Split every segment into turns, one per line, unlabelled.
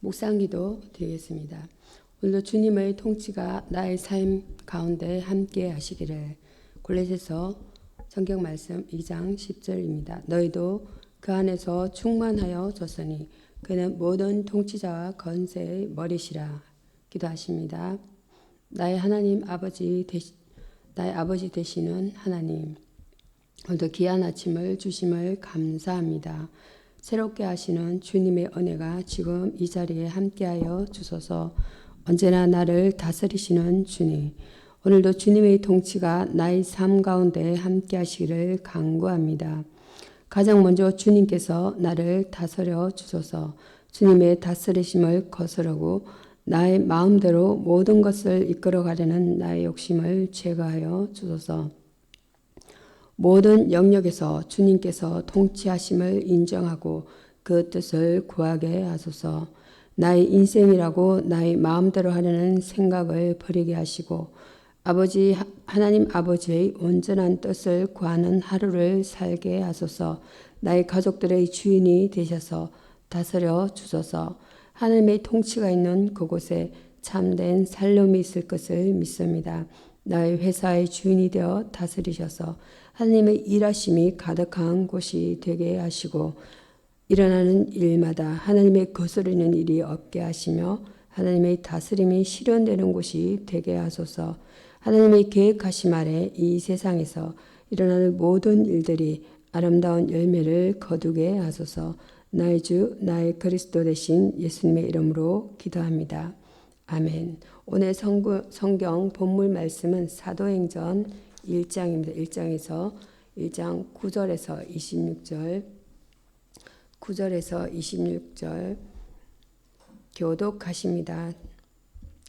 묵상기도 드리겠습니다. 오늘도 주님의 통치가 나의 삶 가운데 함께 하시기를. 골로새서 성경 말씀 2장 10절입니다. 너희도 그 안에서 충만하여 졌으니 그는 모든 통치자와 권세의 머리시라. 기도하십니다. 나의 아버지 되시는 하나님, 오늘도 귀한 아침을 주심을 감사합니다. 새롭게 하시는 주님의 은혜가 지금 이 자리에 함께하여 주소서. 언제나 나를 다스리시는 주님, 오늘도 주님의 통치가 나의 삶 가운데 함께하시기를 간구합니다. 가장 먼저 주님께서 나를 다스려 주소서. 주님의 다스리심을 거스르고 나의 마음대로 모든 것을 이끌어가려는 나의 욕심을 제거하여 주소서. 모든 영역에서 주님께서 통치하심을 인정하고 그 뜻을 구하게 하소서. 나의 인생이라고 나의 마음대로 하려는 생각을 버리게 하시고 하나님 아버지의 온전한 뜻을 구하는 하루를 살게 하소서. 나의 가족들의 주인이 되셔서 다스려 주소서. 하나님의 통치가 있는 그곳에 참된 살림이 있을 것을 믿습니다. 나의 회사의 주인이 되어 다스리셔서 하나님의 일하심이 가득한 곳이 되게 하시고 일어나는 일마다 하나님의 거스르는 일이 없게 하시며 하나님의 다스림이 실현되는 곳이 되게 하소서. 하나님의 계획하심 아래 이 세상에서 일어나는 모든 일들이 아름다운 열매를 거두게 하소서. 나의 주 나의 그리스도 되신 예수님의 이름으로 기도합니다. 아멘. 오늘 성경 본문 말씀은 사도행전 1장입니다. 1장에서 1장 9절에서 26절 교독하십니다.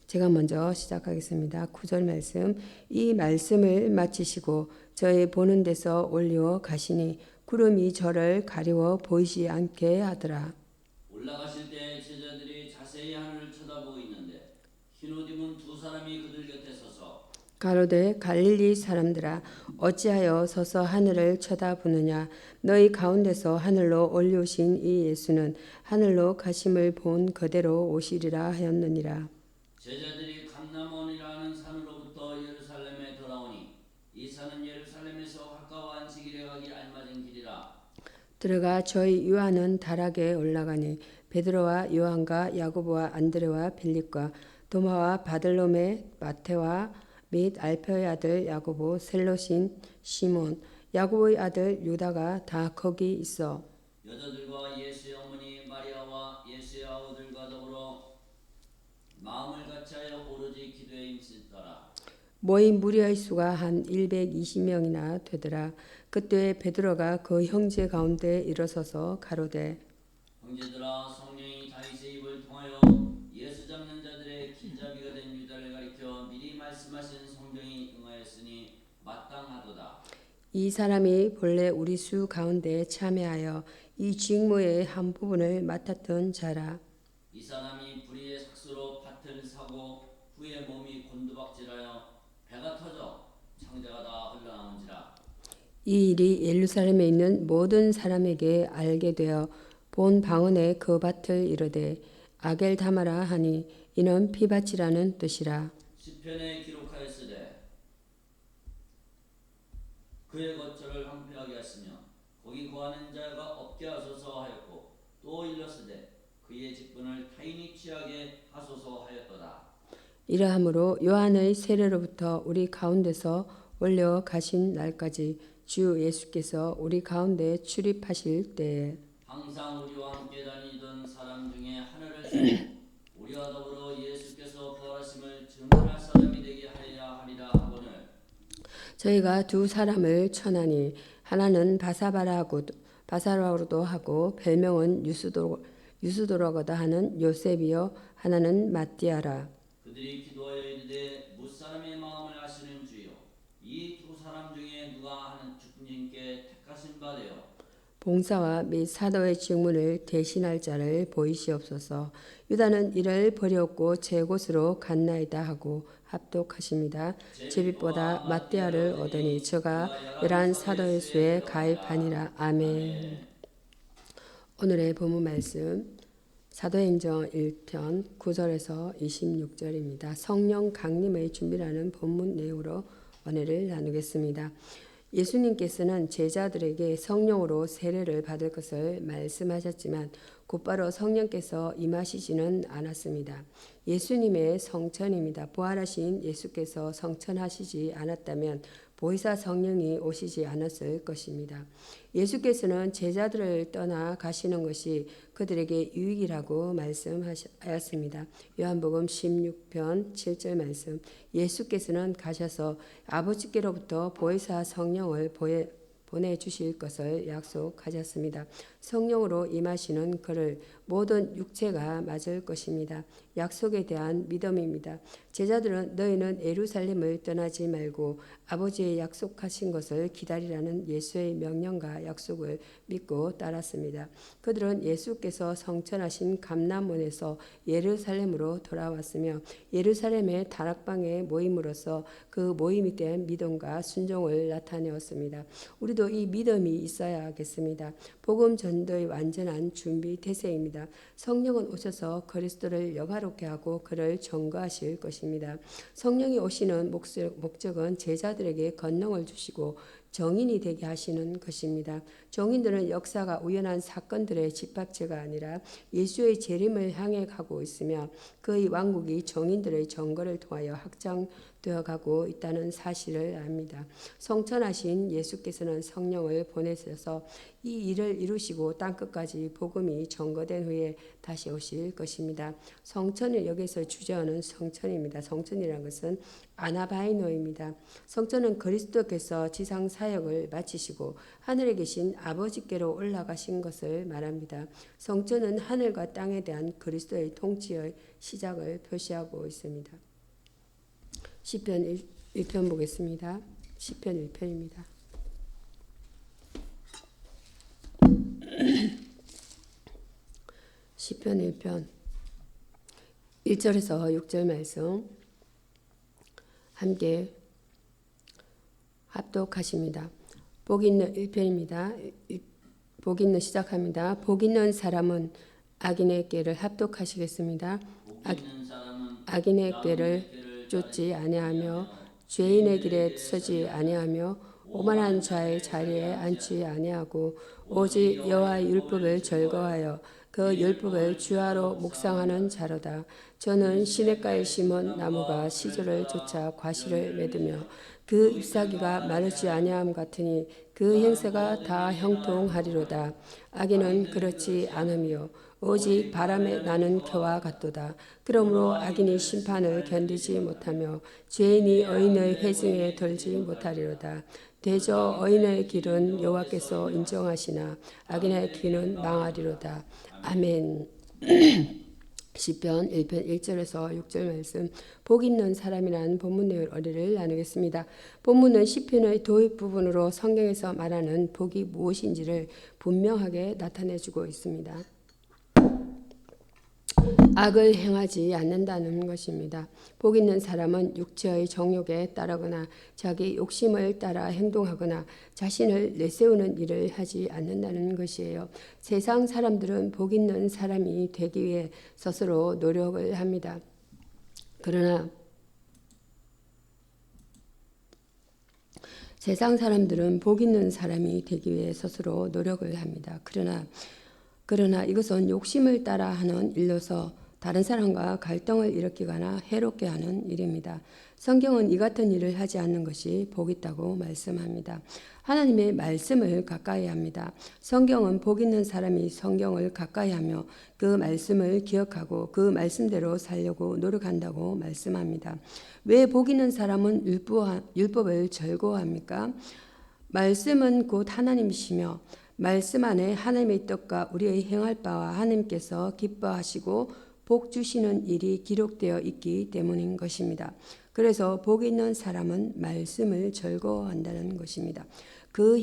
제가 먼저 시작하겠습니다. 9절 말씀. 이 말씀을 마치시고 저의 보는 데서 올려 가시니 구름이 저를 가리워 보이지 않게 하더라.
올라가실 때 제자들이 자세히 하늘을 쳐다보고 있는데 흰 옷 입은 두 사람이 그들 곁에 서서
가로되 갈릴리 사람들아 어찌하여 서서 하늘을 쳐다보느냐. 너희 가운데서 하늘로 올려오신 이 예수는 하늘로 가심을 본 그대로 오시리라 하였느니라.
제자들이 감람원이라는 산으로부터 예루살렘에 돌아오니 이 산은 예루살렘에서 가까워 안식일에 가기 알맞은 길이라.
들어가 저희 요한은 다락에 올라가니 베드로와 요한과 야고보와 안드레와 빌립과 도마와 바들로메 마테와 및 알페의 아들 야고보 셀롯인 시몬 야고보의 아들 유다가 다 거기 있어
여자들과 예수의 어머니 마리아와 예수의 아우들과 더불어 마음을 같이하여 오로지 기도에 힘쓰더라.
모인 무리의 수가 한 120명이나 되더라. 그때 베드로가 그 형제 가운데 일어서서 가로되
형제들아, 성령이 다윗의 입을 통하여 예수 잡는 자들의 길잡이가 된 유다를 가리켜 미리 말씀하신 성경이 응하였으니 마땅하도다.
이 사람이 본래 우리 수 가운데 참여하여 이 직무의 한 부분을 맡았던 자라.
이 사람이 불의의 삭수로 밭을 사고 후에 몸이 곤두박질하여 배가 터져 창자가 다 흘러나온지라.
이 일이 예루살렘에 있는 모든 사람에게 알게 되어 본 방언에 그 밭을 이르되 아겔다마라 하니 이는 피밭이라는 뜻이라.
시편에 기록하였으되 그의 거처를 황폐하게 하시며 거기 거하는 자가 없게 하소서 하였고 또 일렀으되 그의 직분을 타인이 취하게 하소서 하였도다.
이러함으로 요한의 세례로부터 우리 가운데서 올려 가신 날까지 주 예수께서 우리 가운데 출입하실 때에
항상 우리와 함께 다니던 사람 중에 하나를 세우고 우리와 더불어 예수께서 부활하심을 증언할 사람이 되게 하여야 하리라 하거늘
저희가 두 사람을 천하니 하나는 바사라고도 하고 별명은 유스도라고도 하는 요셉이요 하나는 마띠아라.
그들이 기도하여 이르되 무사람의 마음을 아시는 주여 이 두 사람 중에 누가 하는 주님께 택하신 바 되어
봉사와 및 사도의 직무를 대신할 자를 보이시옵소서. 유다는 이를 버렸고 제 곳으로 갔나이다 하고 합독하십니다. 제빛보다 마띠아를 얻으니 저가 11 사도의 수에 가입하니라. 아멘. 오늘의 본문 말씀 사도행전 1편 9절에서 26절입니다. 성령 강림의 준비라는 본문 내용으로 은혜를 나누겠습니다. 예수님께서는 제자들에게 성령으로 세례를 받을 것을 말씀하셨지만 곧바로 성령께서 임하시지는 않았습니다. 예수님의 성천입니다. 부활하신 예수께서 성천하시지 않았다면 보혜사 성령이 오시지 않았을 것입니다. 예수께서는 제자들을 떠나 가시는 것이 그들에게 유익이라고 말씀하였습니다. 요한복음 16편 7절 말씀. 예수께서는 가셔서 아버지께로부터 보혜사 성령을 보내주실 것을 약속하셨습니다. 성령으로 임하시는 그를 모든 육체가 맞을 것입니다. 약속에 대한 믿음입니다. 제자들은 너희는 예루살렘을 떠나지 말고 아버지의 약속하신 것을 기다리라는 예수의 명령과 약속을 믿고 따랐습니다. 그들은 예수께서 성천하신 감람원에서 예루살렘으로 돌아왔으며 예루살렘의 다락방에 모임으로써 그 모임이 된 믿음과 순종을 나타내었습니다. 우리도 이 믿음이 있어야 하겠습니다. 복음 전도의 완전한 준비 태세입니다. 성령은 오셔서 그리스도를 영화롭게 하고 그를 전거하실 것입니다. 성령이 오시는 목적은 제자들에게 권능을 주시고 정인이 되게 하시는 것입니다. 정인들은 역사가 우연한 사건들의 집합체가 아니라 예수의 재림을 향해 가고 있으며 그의 왕국이 정인들의 전거를 통하여 확장되어 가고 있다는 사실을 압니다. 성천하신 예수께서는 성령을 보내셔서 이 일을 이루시고 땅끝까지 복음이 전거된 후에 다시 오실 것입니다. 성천은 여기서 주저하는 성천입니다. 성천이라는 것은 아나바이노입니다. 성천은 그리스도께서 지상 사역을 마치시고 하늘에 계신 아버지께로 올라가신 것을 말합니다. 성천은 하늘과 땅에 대한 그리스도의 통치의 시작을 표시하고 있습니다. 시편 1편 보겠습니다. 시편 1편입니다. 시편 1편 1절에서 6절 말씀 함께 합독하십니다. 복 있는 1편입니다. 복 있는 시작합니다. 복 있는 사람은 악인의 꾀를 합독하시겠습니다. 악인의 꾀를 쫓지 아니하며 죄인의 길에 서지 아니하며 오만한 자의 자리에 앉지 아니하고 오직 여호와의 율법을 즐거워하여 그 율법을 주야로 묵상하는 자로다. 저는 시냇가에 심은 나무가 시절을 쫓아 과실을 맺으며 그 잎사귀가 마르지 아니함 같으니 그 행세가 다 형통하리로다. 악인은 그렇지 않으며 오직 바람에 나는 겨와 같도다. 그러므로 악인이 심판을 견디지 못하며 죄인이 의인의 회중에 들지 못하리로다. 대저 의인의 길은 여호와께서 인정하시나 악인의 뒤는 망하리로다. 아멘. 시편 1편 1절에서 6절 말씀 복 있는 사람이라는 본문 내용 어리를 나누겠습니다. 본문은 시편의 도입 부분으로 성경에서 말하는 복이 무엇인지를 분명하게 나타내주고 있습니다. 악을 행하지 않는다는 것입니다. 복 있는 사람은 육체의 정욕에 따르거나 자기 욕심을 따라 행동하거나 자신을 내세우는 일을 하지 않는다는 것이에요. 세상 사람들은 복 있는 사람이 되기 위해 스스로 노력을 합니다. 그러나 세상 사람들은 복 있는 사람이 되기 위해 스스로 노력을 합니다. 그러나 이것은 욕심을 따라 하는 일로서 다른 사람과 갈등을 일으키거나 해롭게 하는 일입니다. 성경은 이 같은 일을 하지 않는 것이 복 있다고 말씀합니다. 하나님의 말씀을 가까이 합니다. 성경은 복 있는 사람이 성경을 가까이 하며 그 말씀을 기억하고 그 말씀대로 살려고 노력한다고 말씀합니다. 왜 복 있는 사람은 율법을 즐거워합니까? 말씀은 곧 하나님이시며 말씀 안에 하나님의 뜻과 우리의 행할 바와 하나님께서 기뻐하시고 복 주시는 일이 기록되어 있기 때문인 것입니다. 그래서 복 있는 사람은 말씀을 즐거워한다는 것입니다. 그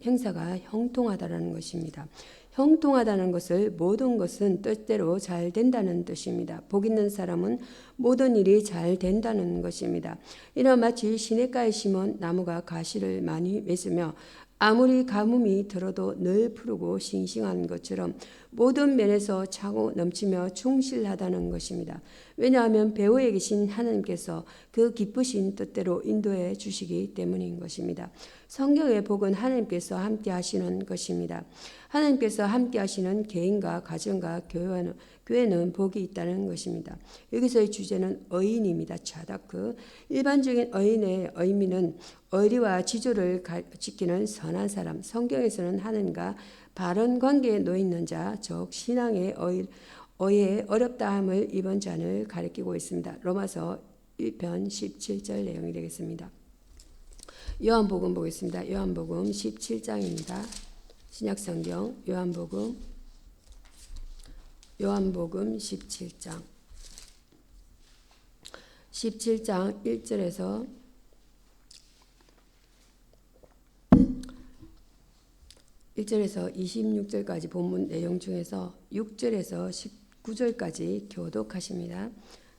행사가 형통하다는 것입니다. 형통하다는 것을 모든 것은 뜻대로 잘 된다는 뜻입니다. 복 있는 사람은 모든 일이 잘 된다는 것입니다. 이는 마치 시냇가에 심은 나무가 가시를 많이 맺으며 아무리 가뭄이 들어도 늘 푸르고 싱싱한 것처럼 모든 면에서 차고 넘치며 충실하다는 것입니다. 왜냐하면 배후에 계신 하나님께서 그 기쁘신 뜻대로 인도해 주시기 때문인 것입니다. 성경의 복은 하나님께서 함께 하시는 것입니다. 하나님께서 함께 하시는 개인과 가정과 교회는 복이 있다는 것입니다. 여기서의 주제는 의인입니다. 차다크. 일반적인 의인의 의미는 의리와 지조를 지키는 선한 사람. 성경에서는 하나님과 바른 관계에 놓여 있는 자, 즉 신앙의 의에 어렵다함을 입은 자를 가리키고 있습니다. 로마서 1편 17절 내용이 되겠습니다. 요한복음 보겠습니다. 요한복음 17장입니다. 신약성경 요한복음 17장 1절에서 26절까지 본문 내용 중에서 6절에서 19절까지 교독하십니다.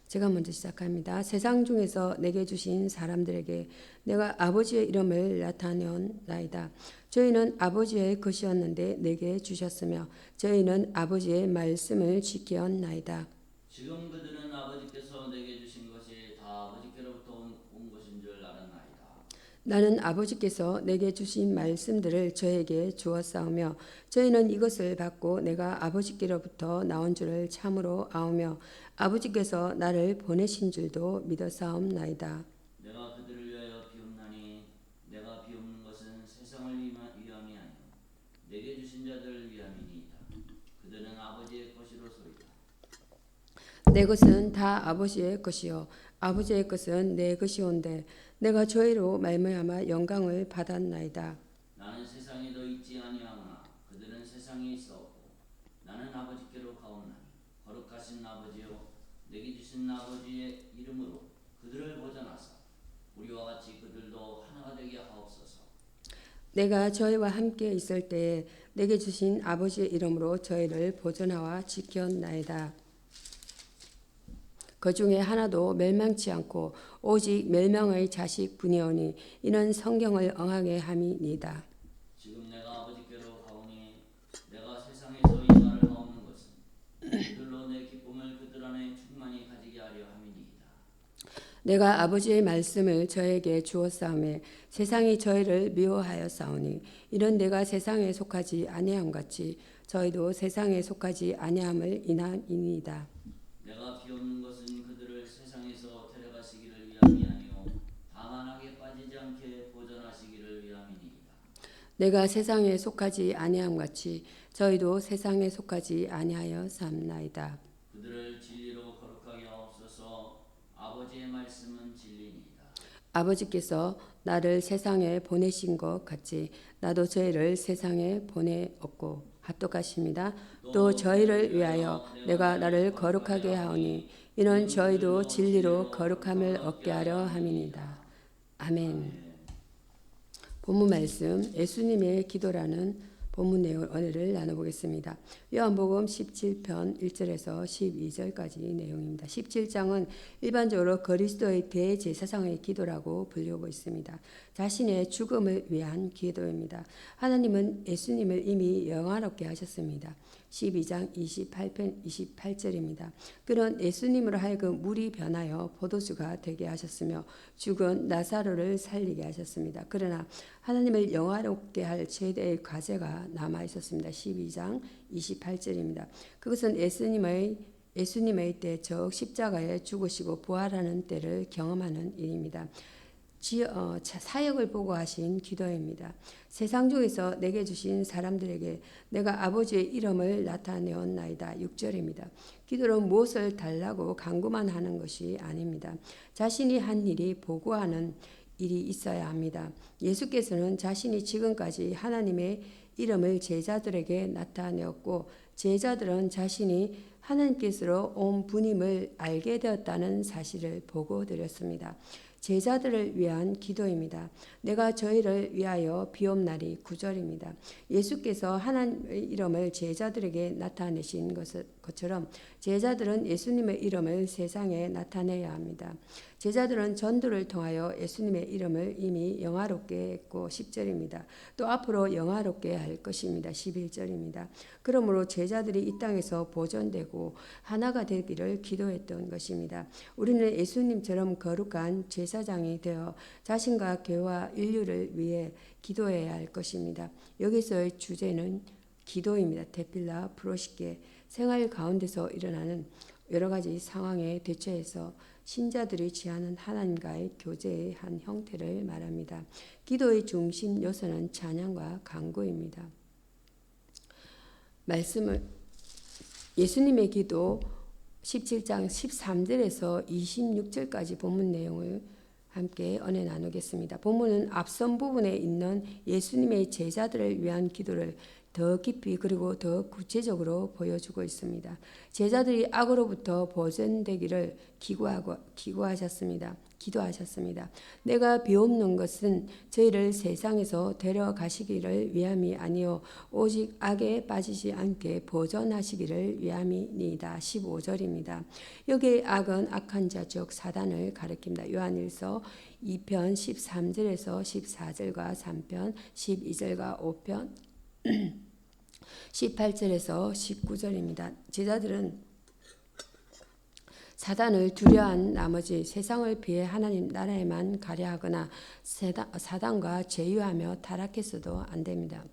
제가 먼저 시작합니다. 세상 중에서 내게 주신 사람들에게 내가 아버지의 이름을 나타내었나이다. 저희는 아버지의 것이었는데 내게 주셨으며 저희는 아버지의 말씀을 지켰나이다.
지금 그들은 아버지께서 내게 주신 것이 다 아버지께로부터 온 것인 줄 알았나이다.
나는 아버지께서 내게 주신 말씀들을 저에게 주었사오며 저희는 이것을 받고 내가 아버지께로부터 나온 줄을 참으로 아오며 아버지께서 나를 보내신 줄도 믿었사옵나이다.
내가 그들을 위하여 비옵나니 내가 비옵는 것은 세상을 위함이 아니요 내게 주신 자들을 위함이니이다. 그들은 아버지의 것이로소이다.
내 것은 다 아버지의 것이요 아버지의 것은 내 것이온데 내가 저희로 말미암아 영광을 받았나이다.
나는 세상에 더 있지 아니하오나 그들은 세상에 있사오고 나는 아버지께로 가옵나니 거룩하신 아버지요 내게 주신 아버지의 이름으로 그들을 보존하사 우리와 같이 그들도 하나가 되게 하옵소서.
내가 저희와 함께 있을 때에 내게 주신 아버지의 이름으로 저희를 보존하와 지켰나이다. 그 중에 하나도 멸망치 않고 오직 멸망의 자식뿐이오니 이는 성경을 응하게 함이니이다.
지금 내가 아버지께로 가오니 내가 세상에서 이 말을 하옵는 것은 그들로 내 기쁨을 그들 안에 충만히 가지게 하려 함이니이다.
내가 아버지의 말씀을 저에게 주었사오매 세상이 저희를 미워하였사오니 이는 내가 세상에 속하지 아니함 같이 저희도 세상에 속하지 아니함을 인함이니이다.
내가 비옵는 것은 그들을 세상에서 데려가시기를 위함이 아니요 다만하게 빠지지 않게 보존하시기를 위함이니이다.
내가 세상에 속하지 아니함 같이 저희도 세상에 속하지 아니하여 삼나이다.
그들을 진리로 거룩하게 하옵소서. 아버지의 말씀은 진리니이다.
아버지께서 나를 세상에 보내신 것 같이 나도 저희를 세상에 보내었고 합독하십니다. 또 저희를 위하여 내가 나를 거룩하게 하오니 이는 저희도 진리로 거룩함을 얻게 하려 함이니이다. 아멘. 본문 말씀 예수님의 기도라는 본문 내용을 오늘을 나눠보겠습니다. 요한복음 17편 1절에서 12절까지 내용입니다. 17장은 일반적으로 그리스도의 대제사장의 기도라고 불리고 있습니다. 자신의 죽음을 위한 기도입니다. 하나님은 예수님을 이미 영화롭게 하셨습니다. 12장 28편 28절입니다. 그는 예수님으로 하여금 물이 변하여 포도주가 되게 하셨으며 죽은 나사로를 살리게 하셨습니다. 그러나 하나님을 영화롭게 할 최대의 과제가 남아 있었습니다. 12장 28절입니다. 그것은 예수님의 때 즉 십자가에 죽으시고 부활하는 때를 경험하는 일입니다. 사역을 보고 하신 기도입니다. 세상 중에서 내게 주신 사람들에게 내가 아버지의 이름을 나타내었나이다. 6절입니다. 기도는 무엇을 달라고 간구만 하는 것이 아닙니다. 자신이 한 일이 보고하는 일이 있어야 합니다. 예수께서는 자신이 지금까지 하나님의 이름을 제자들에게 나타내었고 제자들은 자신이 하나님께서 온 분임을 알게 되었다는 사실을 보고드렸습니다. 제자들을 위한 기도입니다. 내가 저희를 위하여 비옵나리 9절입니다. 예수께서 하나님의 이름을 제자들에게 나타내신 것처럼 제자들은 예수님의 이름을 세상에 나타내야 합니다. 제자들은 전도를 통하여 예수님의 이름을 이미 영화롭게 했고 10절입니다. 또 앞으로 영화롭게 할 것입니다. 11절입니다. 그러므로 제자들이 이 땅에서 보존되고 하나가 되기를 기도했던 것입니다. 우리는 예수님처럼 거룩한 제사장이 되어 자신과 교회와 인류를 위해 기도해야 할 것입니다. 여기서의 주제는 기도입니다. 데필라 프로시케 생활 가운데서 일어나는 여러 가지 상황에 대처해서 신자들이 취하는 하나님과의 교제의 한 형태를 말합니다. 기도의 중심 요소는 찬양과 간구입니다. 말씀을 예수님의 기도 17장 13절에서 26절까지 본문 내용을 함께 은혜 나누겠습니다. 본문은 앞선 부분에 있는 예수님의 제자들을 위한 기도를 더 깊이 그리고 더 구체적으로 보여주고 있습니다. 제자들이 악으로부터 보존되기를 기도하셨습니다. 내가 비옵는 것은 저희를 세상에서 데려가시기를 위함이 아니요 오직 악에 빠지지 않게 보존하시기를 위함이니이다. 15절입니다. 여기에 악은 악한 자 즉 사단을 가리킵니다. 요한일서 2편 13절에서 14절과 3편 12절과 5편 18절에서 19절입니다. 제자들은 사단을 두려워한 나머지 세상을 피해 하나님 나라에만 가려 하거나 사단과 제휴하며 타락해서도 안 됩니다.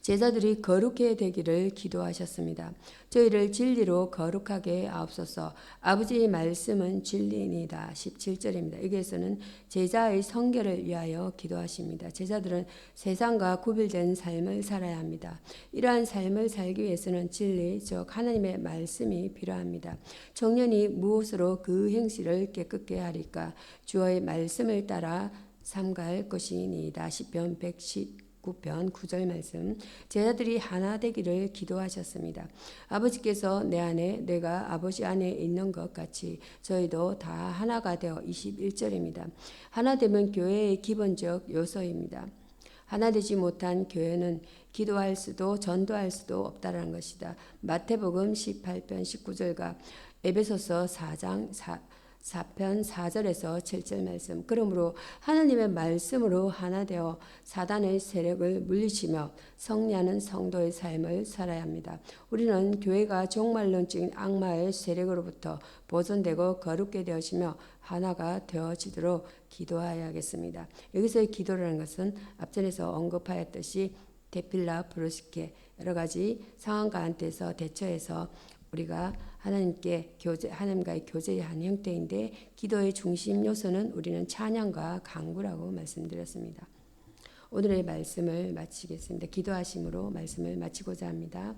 제자들이 거룩해 되기를 기도하셨습니다. 저희를 진리로 거룩하게 하옵소서. 아버지의 말씀은 진리이다. 17절입니다. 여기에서는 제자의 성결을 위하여 기도하십니다. 제자들은 세상과 구별된 삶을 살아야 합니다. 이러한 삶을 살기 위해서는 진리, 즉 하나님의 말씀이 필요합니다. 청년이 무엇으로 그 행실을 깨끗게 하리까? 주의 말씀을 따라 삼갈 것이니이다. 시편 119편 9절 말씀. 제자들이 하나 되기를 기도하셨습니다. 아버지께서 내 안에 내가 아버지 안에 있는 것 같이 저희도 다 하나가 되어 21절입니다. 하나 되면 교회의 기본적 요소입니다. 하나 되지 못한 교회는 기도할 수도 전도할 수도 없다라는 것이다. 마태복음 18편 19절과 에베소서 4장 4편 4절에서 7절 말씀. 그러므로 하나님의 말씀으로 하나 되어 사단의 세력을 물리치며 승리하는 성도의 삶을 살아야 합니다. 우리는 교회가 종말론적인 악마의 세력으로부터 보존되고 거룩게 되어지며 하나가 되어지도록 기도해야겠습니다. 여기서의 기도라는 것은 앞전에서 언급하였듯이 데필라 브루스케 여러 가지 상황 가운데서 대처해서 우리가 하나님과의 교제의 한 형태인데 기도의 중심 요소는 우리는 찬양과 간구라고 말씀드렸습니다. 오늘의 말씀을 마치겠습니다. 기도하심으로 말씀을 마치고자 합니다.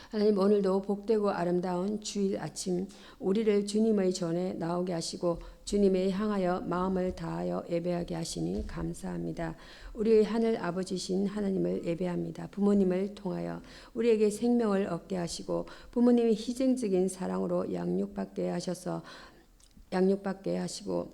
하나님 오늘도 복되고 아름다운 주일 아침 우리를 주님의 전에 나오게 하시고 주님에 향하여 마음을 다하여 예배하게 하시니 감사합니다. 우리의 하늘 아버지신 하나님을 예배합니다. 부모님을 통하여 우리에게 생명을 얻게 하시고 부모님의 희생적인 사랑으로 양육받게 하시고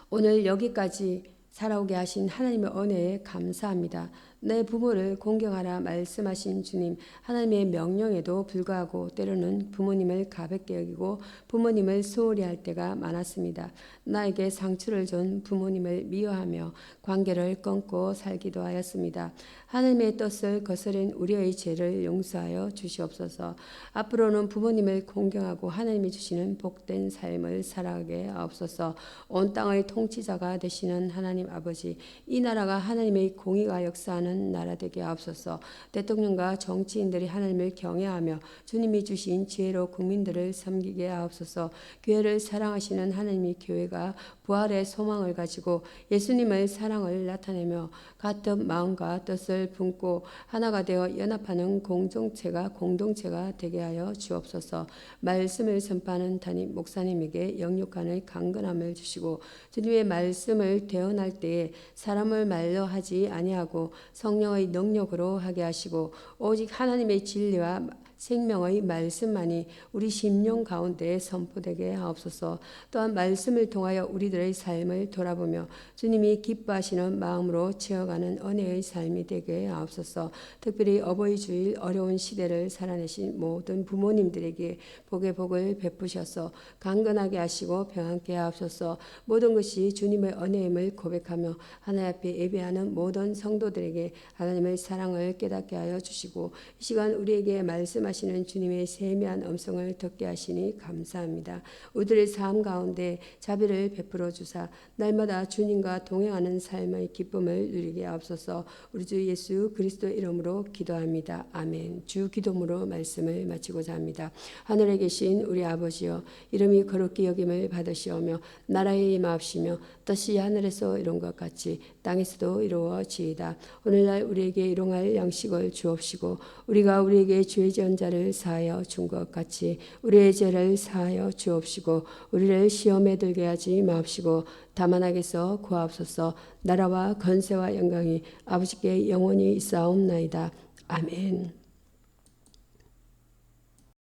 오늘 여기까지 살아오게 하신 하나님의 은혜에 감사합니다. 내 부모를 공경하라 말씀하신 주님, 하나님의 명령에도 불구하고 때로는 부모님을 가볍게 여기고 부모님을 소홀히 할 때가 많았습니다. 나에게 상처를 준 부모님을 미워하며 관계를 끊고 살기도 하였습니다. 하나님의 뜻을 거스른 우리의 죄를 용서하여 주시옵소서. 앞으로는 부모님을 공경하고 하나님이 주시는 복된 삶을 살아가게 하옵소서. 온 땅의 통치자가 되시는 하나님 아버지, 이 나라가 하나님의 공의가 역사하는 나라 되게 하옵소서. 대통령과 정치인들이 하나님을 경외하며 주님이 주신 지혜로 국민들을 섬기게 하옵소서. 교회를 사랑하시는 하나님의 교회가 부활의 소망을 가지고 예수님의 사랑을 나타내며 같은 마음과 뜻을 품고 하나가 되어 연합하는 공동체가 되게 하여 주옵소서. 말씀을 선포하는 담임 목사님에게 영육간의 강건함을 주시고 주님의 말씀을 대언할 때에 사람을 말로 하지 아니하고 성령의 능력으로 하게 하시고 오직 하나님의 진리와 생명의 말씀만이 우리 심령 가운데 선포되게 하옵소서. 또한 말씀을 통하여 우리들의 삶을 돌아보며 주님이 기뻐하시는 마음으로 채워가는 은혜의 삶이 되게 하옵소서. 특별히 어버이 주일 어려운 시대를 살아내신 모든 부모님들에게 복의 복을 베푸셔서 강건하게 하시고 평안케 하옵소서. 모든 것이 주님의 은혜임을 고백하며 하나님 앞에 예배하는 모든 성도들에게 하나님의 사랑을 깨닫게 하여 주시고 이 시간 우리에게 말씀하시는 주님의 세미한 음성을 듣게 하시니 감사합니다. 우리들의 삶 가운데 자비를 베풀어 주사 날마다 주님과 동행하는 삶의 기쁨을 누리게 하옵소서. 우리 주 예수 그리스도 이름으로 기도합니다. 아멘. 주 기도문으로 말씀을 마치고자 합니다. 하늘에 계신 우리 아버지여, 이름이 거룩히 여김을 받으시오며 나라에 임하옵시며 뜻이 하늘에서 이룬 것 같이 땅에서도 이루어지이다. 오늘날 우리에게 일용할 양식을 주옵시고 우리가 우리에게 죄 지은 자를 사하여 준 것 같이 우리의 죄를 사하여 주옵시고 우리를 시험에 들게 하지 마옵시고 다만 악에서 구하옵소서. 나라와 권세와 영광이 아버지께 영원히 있사옵나이다. 아멘.